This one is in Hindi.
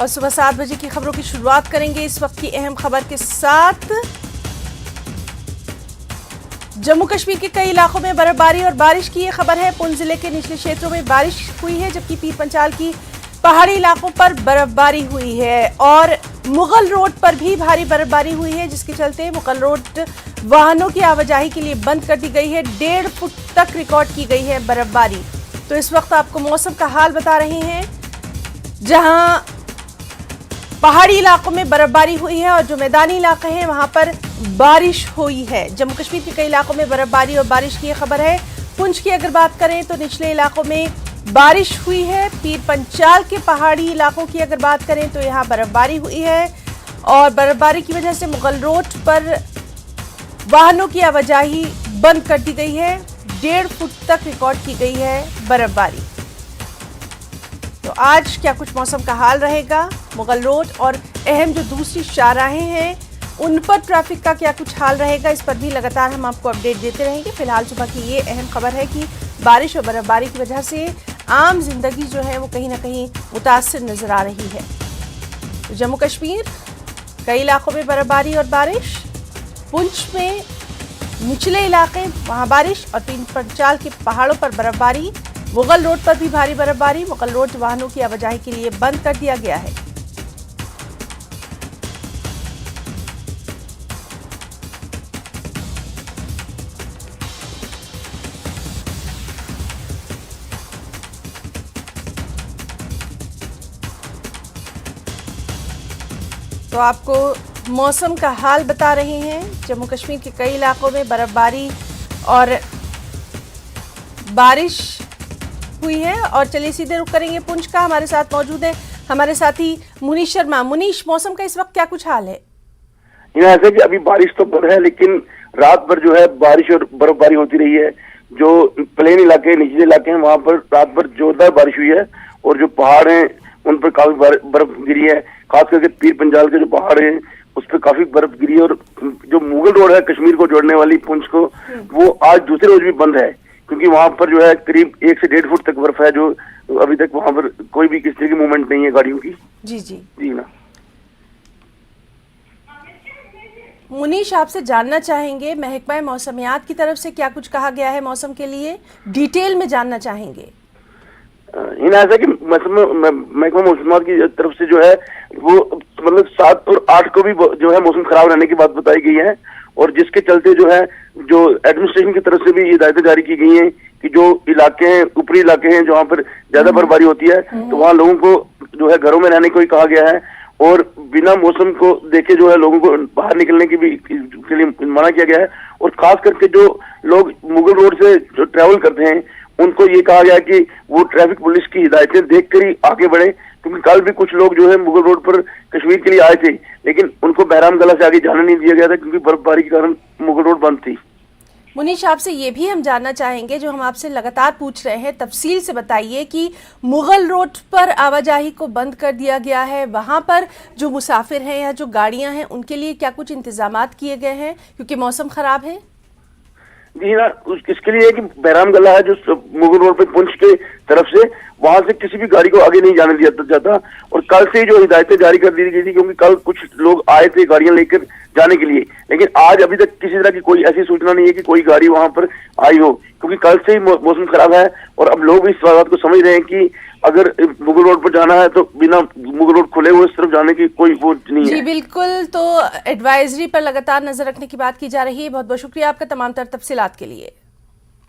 और सुबह 7 बजे की खबरों की शुरुआत करेंगे इस वक्त की अहम खबर के साथ। जम्मू कश्मीर के कई इलाकों में बर्फबारी और बारिश की ये खबर है। पुंछ जिले के निचले क्षेत्रों में बारिश हुई है, जबकि पीर पंचाल की पहाड़ी इलाकों पर बर्फबारी हुई है और मुगल रोड पर भी भारी बर्फबारी हुई है, जिसके चलते मुगल रोड वाहनों की आवाजाही के लिए बंद कर दी गई है। 1.5 फुट तक रिकॉर्ड की गई है बर्फबारी। तो इस वक्त आपको मौसम का हाल बता रहे हैं, जहां पहाड़ी इलाकों में बर्फबारी हुई है और जो मैदानी इलाके हैं वहां पर बारिश हुई है। जम्मू कश्मीर के कई इलाकों में बर्फबारी और बारिश की खबर है। पुंछ की अगर बात करें तो निचले इलाकों में बारिश हुई है। पीर पंचाल के पहाड़ी इलाकों की अगर बात करें तो यहाँ बर्फबारी हुई है और बर्फबारी की वजह से मुगल रोड पर वाहनों की आवाजाही बंद कर दी गई है। 1.5 फुट तक रिकॉर्ड की गई है बर्फबारी। तो आज क्या कुछ मौसम का हाल रहेगा, मुगल रोड और अहम जो दूसरी शाहराहें हैं उन पर ट्रैफिक का क्या कुछ हाल रहेगा, इस पर भी लगातार हम आपको अपडेट देते रहेंगे। फिलहाल सुबह की ये अहम खबर है कि बारिश और बर्फबारी की वजह से आम जिंदगी जो है वो कहीं ना कहीं मुतासिर नजर आ रही है। तो जम्मू कश्मीर कई इलाकों में बर्फबारी और बारिश, पुंछ में निचले इलाके वहां बारिश और पीर पंचाल के पहाड़ों पर बर्फबारी। मुगल रोड पर भी भारी बर्फबारी। मुगल रोड वाहनों की आवाजाही के लिए बंद कर दिया गया है। तो आपको मौसम का हाल बता रहे हैं। जम्मू कश्मीर के कई इलाकों में बर्फबारी और बारिश हुई है। और चलिए सीधे रुख करेंगे पुंछ का। हमारे साथ मौजूद है हमारे साथी मुनीश शर्मा। मुनीश, मौसम का इस वक्त क्या कुछ हाल है? ऐसे कि अभी बारिश तो बंद है, लेकिन रात भर जो है बारिश और बर्फबारी होती रही है। जो प्लेन इलाके, निचले इलाके हैं, वहां पर रात भर जोरदार बारिश हुई है और जो पहाड़ हैं उन पर काफी बर्फ गिरी है। खास करके पीर पंजाल के जो पहाड़ हैं उस पर काफी बर्फ गिरी है। और जो मुगल रोड है कश्मीर को जोड़ने वाली पुंछ को, वो आज दूसरे रोज भी बंद है, क्योंकि वहां पर जो है करीब 1 से 1.5 फुट तक बर्फ है, जो अभी तक वहां पर कोई भी किसी की मूवमेंट नहीं है गाड़ियों की। जी ना। मुनीश, आपसे जानना चाहेंगे महकमा मौसमियात की तरफ से क्या कुछ कहा गया है मौसम के लिए, डिटेल में जानना चाहेंगे। ऐसा कि महकमा मौसमियात की तरफ से जो है वो मतलब 7 और 8 को भी जो है मौसम खराब रहने की बात बताई गई है, और जिसके चलते जो है जो एडमिनिस्ट्रेशन की तरफ से भी हिदायतें जारी की गई हैं कि जो इलाके हैं, ऊपरी इलाके हैं जहाँ पर ज्यादा बर्फबारी होती है, तो वहाँ लोगों को जो है घरों में रहने को ही कहा गया है। और बिना मौसम को देखे जो है लोगों को बाहर निकलने की भी के लिए मना किया गया है। और खास करके जो लोग मुगल रोड से जो ट्रैवल करते हैं उनको ये कहा गया है कि वो ट्रैफिक पुलिस की हिदायतें देखकर ही आगे बढ़े, क्योंकि कल भी कुछ लोग जो है मुगल रोड पर कश्मीर के लिए आए थे, लेकिन उनको बहराम गला से आगे जाने नहीं दिया गया था, क्योंकि बर्फबारी के कारण मुगल रोड बंद थी। मुनीश, आपसे ये भी हम जानना चाहेंगे, जो हम आपसे लगातार पूछ रहे हैं, तफसील से बताइए कि मुगल रोड पर आवाजाही को बंद कर दिया गया है, वहां पर जो मुसाफिर हैं या जो गाड़ियां हैं उनके लिए क्या कुछ इंतजामात किए गए हैं, क्योंकि मौसम खराब है? जी ना, इसके लिए कि बहराम गला है जो मुगल रोड पे पुंछ के तरफ से, वहां से किसी भी गाड़ी को आगे नहीं जाने दिया जाता। और कल से जो हिदायतें जारी कर दी गई थी, क्योंकि कल कुछ लोग आए थे गाड़ियां लेकर जाने के लिए, लेकिन आज अभी तक किसी तरह की कोई ऐसी सूचना नहीं है कि कोई गाड़ी वहां पर आई हो, क्योंकि कल से ही मौसम खराब है। और अब लोग इस बात को समझ रहे हैं कि अगर मुगल रोड पर जाना है तो बिना मुगल रोड खुले हुए उस तरफ जाने की कोई वो नहीं है। जी बिल्कुल, तो एडवाइजरी पर लगातार नजर रखने की बात की जा रही है। बहुत बहुत शुक्रिया आपका तमाम तर तफसीलात के लिए।